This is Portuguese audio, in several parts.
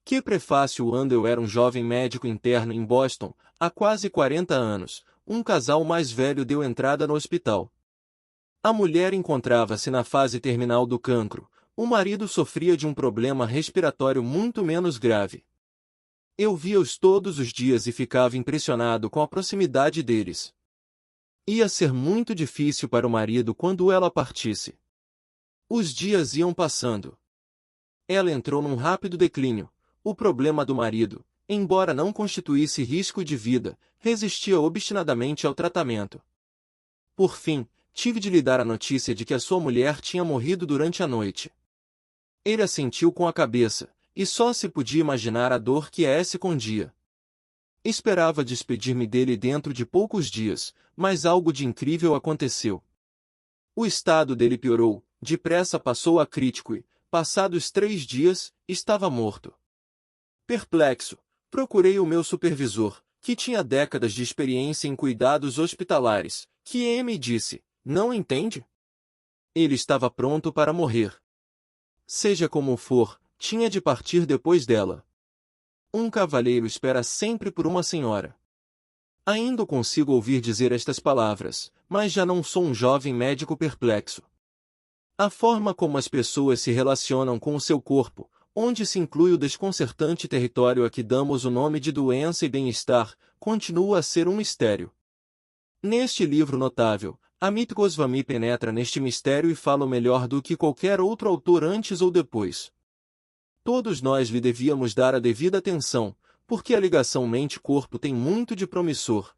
Que prefácio. Eu era um jovem médico interno em Boston, há quase 40 anos. Um casal mais velho deu entrada no hospital. A mulher encontrava-se na fase terminal do cancro. O marido sofria de um problema respiratório muito menos grave. Eu via-os todos os dias e ficava impressionado com a proximidade deles. Ia ser muito difícil para o marido quando ela partisse. Os dias iam passando. Ela entrou num rápido declínio. O problema do marido, embora não constituísse risco de vida, resistia obstinadamente ao tratamento. Por fim, tive de lhe dar a notícia de que a sua mulher tinha morrido durante a noite. Ele assentiu com a cabeça, e só se podia imaginar a dor que a escondia. Esperava despedir-me dele dentro de poucos dias, mas algo de incrível aconteceu. O estado dele piorou, depressa passou a crítico e, passados 3 dias, estava morto. Perplexo, procurei o meu supervisor, que tinha décadas de experiência em cuidados hospitalares, que me disse, não entende? Ele estava pronto para morrer. Seja como for, tinha de partir depois dela. Um cavalheiro espera sempre por uma senhora. Ainda consigo ouvir dizer estas palavras, mas já não sou um jovem médico perplexo. A forma como as pessoas se relacionam com o seu corpo, onde se inclui o desconcertante território a que damos o nome de doença e bem-estar, continua a ser um mistério. Neste livro notável, Amit Goswami penetra neste mistério e fala melhor do que qualquer outro autor antes ou depois. Todos nós lhe devíamos dar a devida atenção, porque a ligação mente-corpo tem muito de promissor.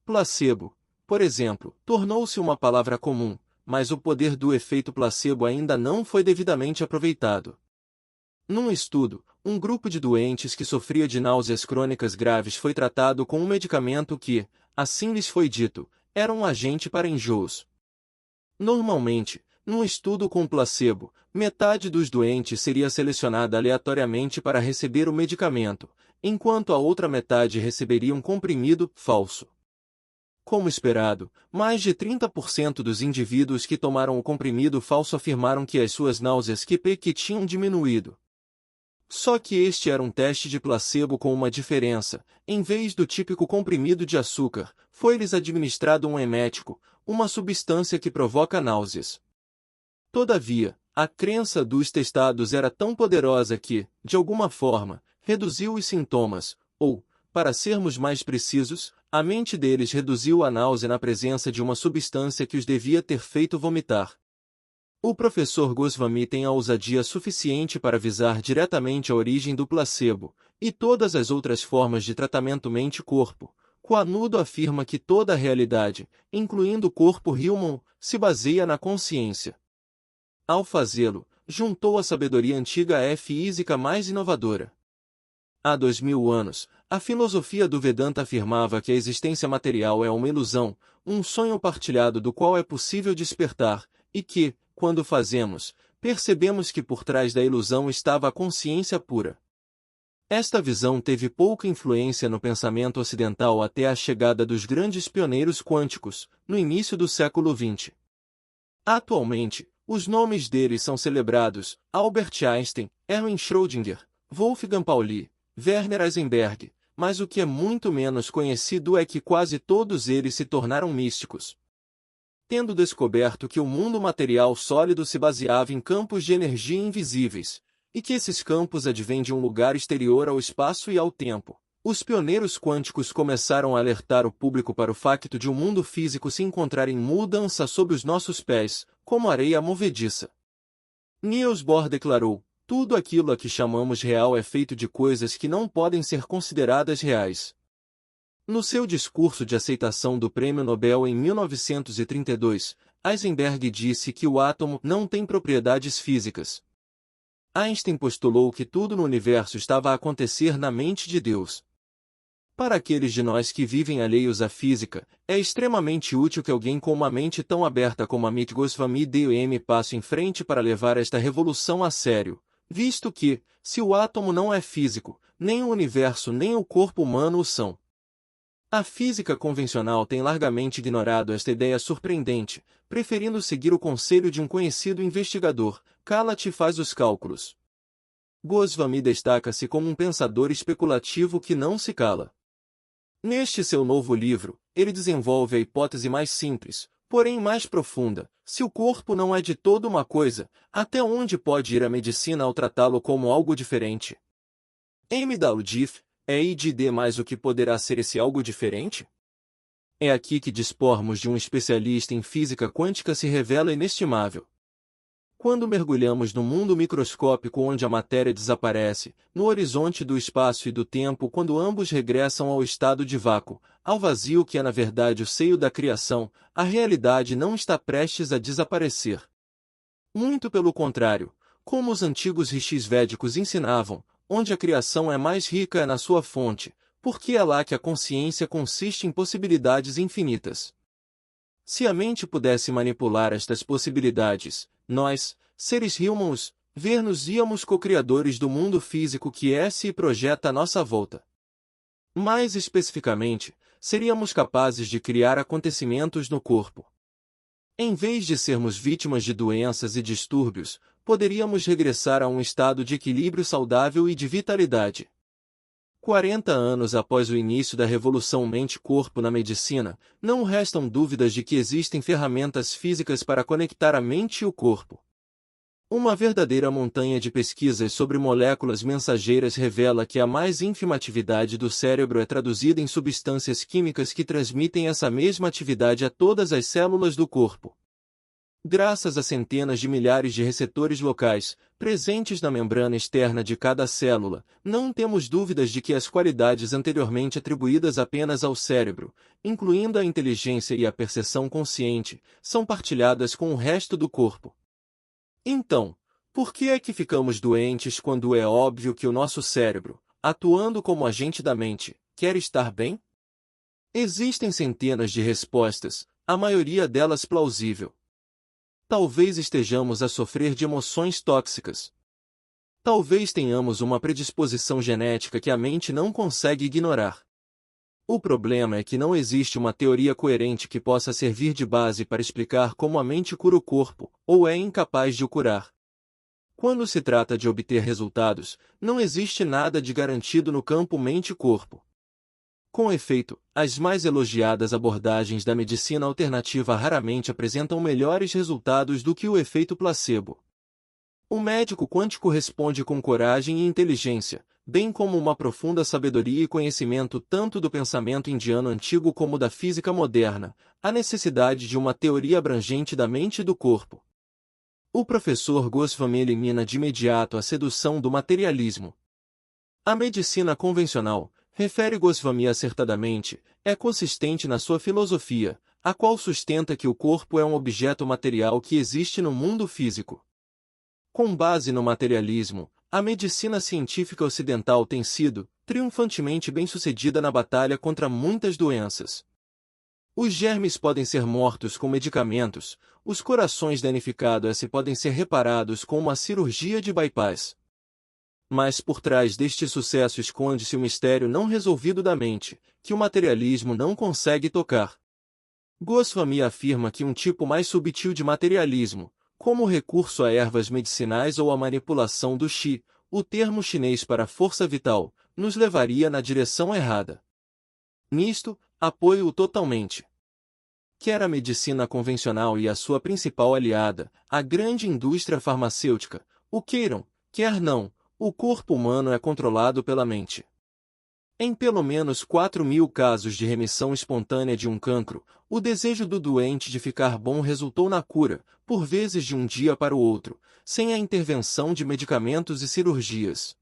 Placebo, por exemplo, tornou-se uma palavra comum, mas o poder do efeito placebo ainda não foi devidamente aproveitado. Num estudo, um grupo de doentes que sofria de náuseas crônicas graves foi tratado com um medicamento que, assim lhes foi dito, era um agente para enjoos. Normalmente, num estudo com placebo, metade dos doentes seria selecionada aleatoriamente para receber o medicamento, enquanto a outra metade receberia um comprimido falso. Como esperado, mais de 30% dos indivíduos que tomaram o comprimido falso afirmaram que as suas náuseas que tinham diminuído. Só que este era um teste de placebo com uma diferença. Em vez do típico comprimido de açúcar, foi-lhes administrado um emético, uma substância que provoca náuseas. Todavia, a crença dos testados era tão poderosa que, de alguma forma, reduziu os sintomas, ou, para sermos mais precisos, a mente deles reduziu a náusea na presença de uma substância que os devia ter feito vomitar. O professor Goswami tem a ousadia suficiente para avisar diretamente a origem do placebo, e todas as outras formas de tratamento mente-corpo. Coanudo afirma que toda a realidade, incluindo o corpo human, se baseia na consciência. Ao fazê-lo, juntou a sabedoria antiga à física mais inovadora. Há 2000 anos, a filosofia do Vedanta afirmava que a existência material é uma ilusão, um sonho partilhado do qual é possível despertar, e que, quando fazemos, percebemos que por trás da ilusão estava a consciência pura. Esta visão teve pouca influência no pensamento ocidental até a chegada dos grandes pioneiros quânticos, no início do século XX. Atualmente, os nomes deles são celebrados: Albert Einstein, Erwin Schrödinger, Wolfgang Pauli, Werner Heisenberg, mas o que é muito menos conhecido é que quase todos eles se tornaram místicos. Tendo descoberto que o mundo material sólido se baseava em campos de energia invisíveis, e que esses campos advêm de um lugar exterior ao espaço e ao tempo, os pioneiros quânticos começaram a alertar o público para o facto de um mundo físico se encontrar em mudança sob os nossos pés, como areia movediça. Niels Bohr declarou: tudo aquilo a que chamamos real é feito de coisas que não podem ser consideradas reais. No seu discurso de aceitação do Prêmio Nobel em 1932, Heisenberg disse que o átomo não tem propriedades físicas. Einstein postulou que tudo no universo estava a acontecer na mente de Deus. Para aqueles de nós que vivem alheios à física, é extremamente útil que alguém com uma mente tão aberta como Amit Goswami dê passo em frente para levar esta revolução a sério, visto que, se o átomo não é físico, nem o universo nem o corpo humano o são. A física convencional tem largamente ignorado esta ideia surpreendente, preferindo seguir o conselho de um conhecido investigador: cala-te e faz os cálculos. Goswami destaca-se como um pensador especulativo que não se cala. Neste seu novo livro, ele desenvolve a hipótese mais simples, porém mais profunda: se o corpo não é de todo uma coisa, até onde pode ir a medicina ao tratá-lo como algo diferente? Dif, é IDD mais o que poderá ser esse algo diferente? É aqui que dispormos de um especialista em física quântica se revela inestimável. Quando mergulhamos no mundo microscópico onde a matéria desaparece, no horizonte do espaço e do tempo quando ambos regressam ao estado de vácuo, ao vazio que é na verdade o seio da criação, a realidade não está prestes a desaparecer. Muito pelo contrário, como os antigos rishis védicos ensinavam, onde a criação é mais rica é na sua fonte, porque é lá que a consciência consiste em possibilidades infinitas. Se a mente pudesse manipular estas possibilidades, nós, seres humanos, ver-nos-íamos co-criadores do mundo físico que é se projeta à nossa volta. Mais especificamente, seríamos capazes de criar acontecimentos no corpo. Em vez de sermos vítimas de doenças e distúrbios, poderíamos regressar a um estado de equilíbrio saudável e de vitalidade. 40 anos após o início da revolução mente-corpo na medicina, não restam dúvidas de que existem ferramentas físicas para conectar a mente e o corpo. Uma verdadeira montanha de pesquisas sobre moléculas mensageiras revela que a mais ínfima atividade do cérebro é traduzida em substâncias químicas que transmitem essa mesma atividade a todas as células do corpo. Graças a centenas de milhares de receptores locais, presentes na membrana externa de cada célula, não temos dúvidas de que as qualidades anteriormente atribuídas apenas ao cérebro, incluindo a inteligência e a percepção consciente, são partilhadas com o resto do corpo. Então, por que é que ficamos doentes quando é óbvio que o nosso cérebro, atuando como agente da mente, quer estar bem? Existem centenas de respostas, a maioria delas plausível. Talvez estejamos a sofrer de emoções tóxicas. Talvez tenhamos uma predisposição genética que a mente não consegue ignorar. O problema é que não existe uma teoria coerente que possa servir de base para explicar como a mente cura o corpo, ou é incapaz de o curar. Quando se trata de obter resultados, não existe nada de garantido no campo mente-corpo. Com efeito, as mais elogiadas abordagens da medicina alternativa raramente apresentam melhores resultados do que o efeito placebo. O médico quântico responde com coragem e inteligência, bem como uma profunda sabedoria e conhecimento tanto do pensamento indiano antigo como da física moderna, à necessidade de uma teoria abrangente da mente e do corpo. O professor Goswami elimina de imediato a sedução do materialismo. A medicina convencional, refere Goswami acertadamente, é consistente na sua filosofia, a qual sustenta que o corpo é um objeto material que existe no mundo físico. Com base no materialismo, a medicina científica ocidental tem sido, triunfantemente bem-sucedida na batalha contra muitas doenças. Os germes podem ser mortos com medicamentos, os corações danificados podem ser reparados com uma cirurgia de bypass. Mas por trás deste sucesso esconde-se o mistério não resolvido da mente, que o materialismo não consegue tocar. Goswami afirma que um tipo mais subtil de materialismo, como o recurso a ervas medicinais ou a manipulação do qi, o termo chinês para força vital, nos levaria na direção errada. Nisto, apoio-o totalmente. Quer a medicina convencional e a sua principal aliada, a grande indústria farmacêutica, o queiram, quer não, o corpo humano é controlado pela mente. Em pelo menos 4.000 casos de remissão espontânea de um cancro, o desejo do doente de ficar bom resultou na cura, por vezes de um dia para o outro, sem a intervenção de medicamentos e cirurgias.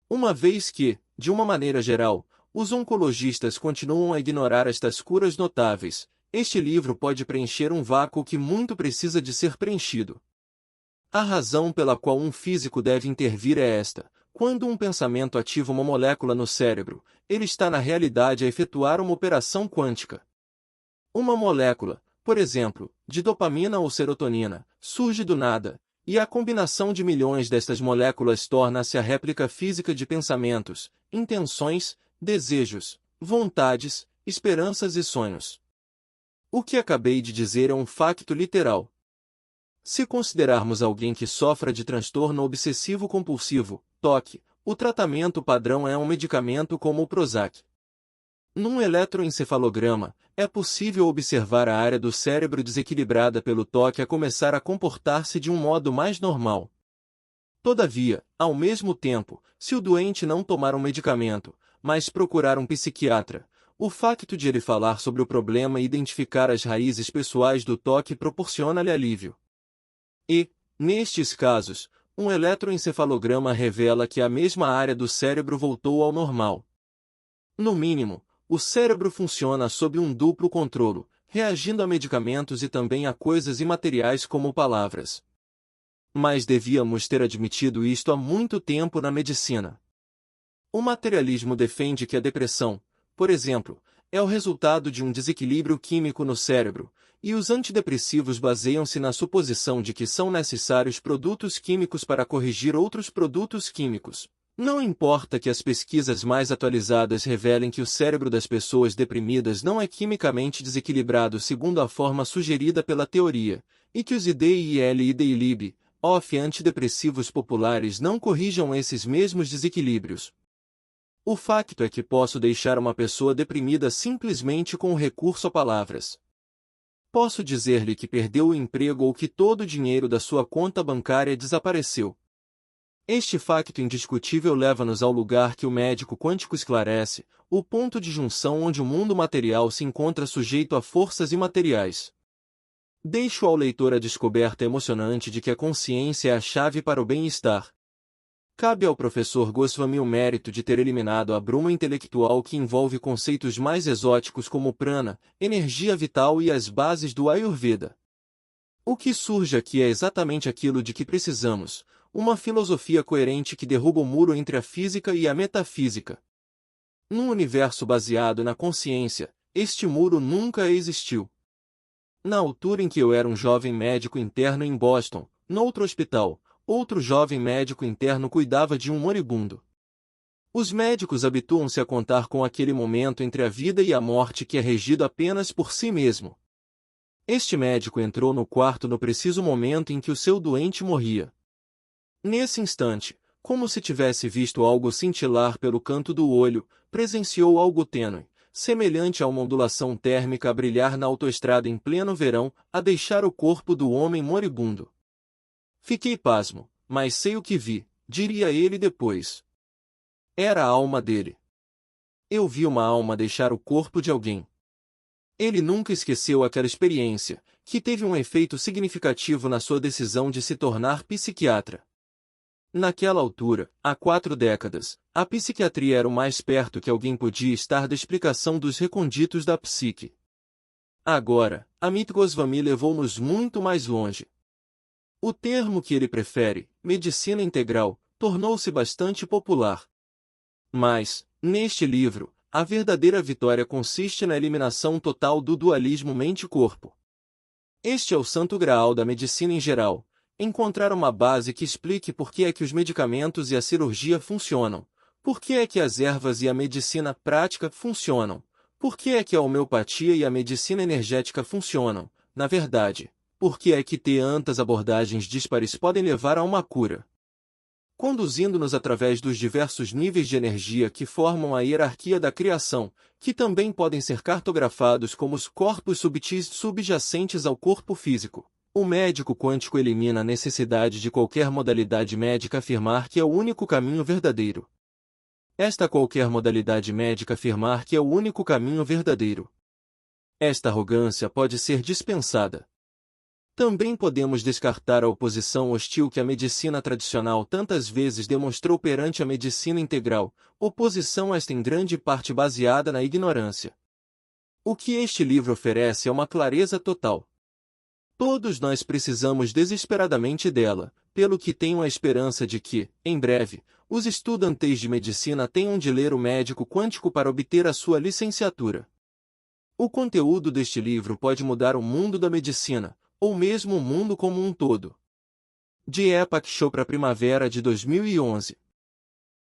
Uma vez que, de uma maneira geral, os oncologistas continuam a ignorar estas curas notáveis, este livro pode preencher um vácuo que muito precisa de ser preenchido. A razão pela qual um físico deve intervir é esta: quando um pensamento ativa uma molécula no cérebro, ele está na realidade a efetuar uma operação quântica. Uma molécula, por exemplo, de dopamina ou serotonina, surge do nada, e a combinação de milhões destas moléculas torna-se a réplica física de pensamentos, intenções, desejos, vontades, esperanças e sonhos. O que acabei de dizer é um facto literal. Se considerarmos alguém que sofra de transtorno obsessivo-compulsivo, TOC, o tratamento padrão é um medicamento como o Prozac. Num eletroencefalograma, é possível observar a área do cérebro desequilibrada pelo TOC a começar a comportar-se de um modo mais normal. Todavia, ao mesmo tempo, se o doente não tomar um medicamento, mas procurar um psiquiatra, o facto de ele falar sobre o problema e identificar as raízes pessoais do TOC proporciona-lhe alívio. E, nestes casos, um eletroencefalograma revela que a mesma área do cérebro voltou ao normal. No mínimo, o cérebro funciona sob um duplo controlo, reagindo a medicamentos e também a coisas imateriais como palavras. Mas devíamos ter admitido isto há muito tempo na medicina. O materialismo defende que a depressão, por exemplo, é o resultado de um desequilíbrio químico no cérebro, e os antidepressivos baseiam-se na suposição de que são necessários produtos químicos para corrigir outros produtos químicos. Não importa que as pesquisas mais atualizadas revelem que o cérebro das pessoas deprimidas não é quimicamente desequilibrado segundo a forma sugerida pela teoria, e que os IDIL e IDILIB, antidepressivos populares não corrijam esses mesmos desequilíbrios. O facto é que posso deixar uma pessoa deprimida simplesmente com o recurso a palavras. Posso dizer-lhe que perdeu o emprego ou que todo o dinheiro da sua conta bancária desapareceu. Este facto indiscutível leva-nos ao lugar que o médico quântico esclarece, o ponto de junção onde o mundo material se encontra sujeito a forças imateriais. Deixo ao leitor a descoberta emocionante de que a consciência é a chave para o bem-estar. Cabe ao professor Goswami o mérito de ter eliminado a bruma intelectual que envolve conceitos mais exóticos como prana, energia vital e as bases do Ayurveda. O que surge aqui é exatamente aquilo de que precisamos, uma filosofia coerente que derruba o muro entre a física e a metafísica. Num universo baseado na consciência, este muro nunca existiu. Na altura em que eu era um jovem médico interno em Boston, noutro hospital, outro jovem médico interno cuidava de um moribundo. Os médicos habituam-se a contar com aquele momento entre a vida e a morte que é regido apenas por si mesmo. Este médico entrou no quarto no preciso momento em que o seu doente morria. Nesse instante, como se tivesse visto algo cintilar pelo canto do olho, presenciou algo tênue, semelhante a uma ondulação térmica a brilhar na autoestrada em pleno verão, a deixar o corpo do homem moribundo. Fiquei pasmo, mas sei o que vi, diria ele depois. Era a alma dele. Eu vi uma alma deixar o corpo de alguém. Ele nunca esqueceu aquela experiência, que teve um efeito significativo na sua decisão de se tornar psiquiatra. Naquela altura, há 4 décadas, a psiquiatria era o mais perto que alguém podia estar da explicação dos recônditos da psique. Agora, Amit Goswami levou-nos muito mais longe. O termo que ele prefere, medicina integral, tornou-se bastante popular. Mas, neste livro, a verdadeira vitória consiste na eliminação total do dualismo mente-corpo. Este é o santo graal da medicina em geral, encontrar uma base que explique por que é que os medicamentos e a cirurgia funcionam, por que é que as ervas e a medicina prática funcionam, por que é que a homeopatia e a medicina energética funcionam, na verdade. Por que é que tantas abordagens díspares podem levar a uma cura? Conduzindo-nos através dos diversos níveis de energia que formam a hierarquia da criação, que também podem ser cartografados como os corpos subtis subjacentes ao corpo físico. O médico quântico elimina a necessidade de qualquer modalidade médica afirmar que é o único caminho verdadeiro. Esta qualquer modalidade médica afirmar que é o único caminho verdadeiro. Esta arrogância pode ser dispensada. Também podemos descartar a oposição hostil que a medicina tradicional tantas vezes demonstrou perante a medicina integral, oposição esta em grande parte baseada na ignorância. O que este livro oferece é uma clareza total. Todos nós precisamos desesperadamente dela, pelo que tenho a esperança de que, em breve, os estudantes de medicina tenham de ler o Médico Quântico para obter a sua licenciatura. O conteúdo deste livro pode mudar o mundo da medicina, ou mesmo o mundo como um todo. Deepak Chopra Primavera de 2011.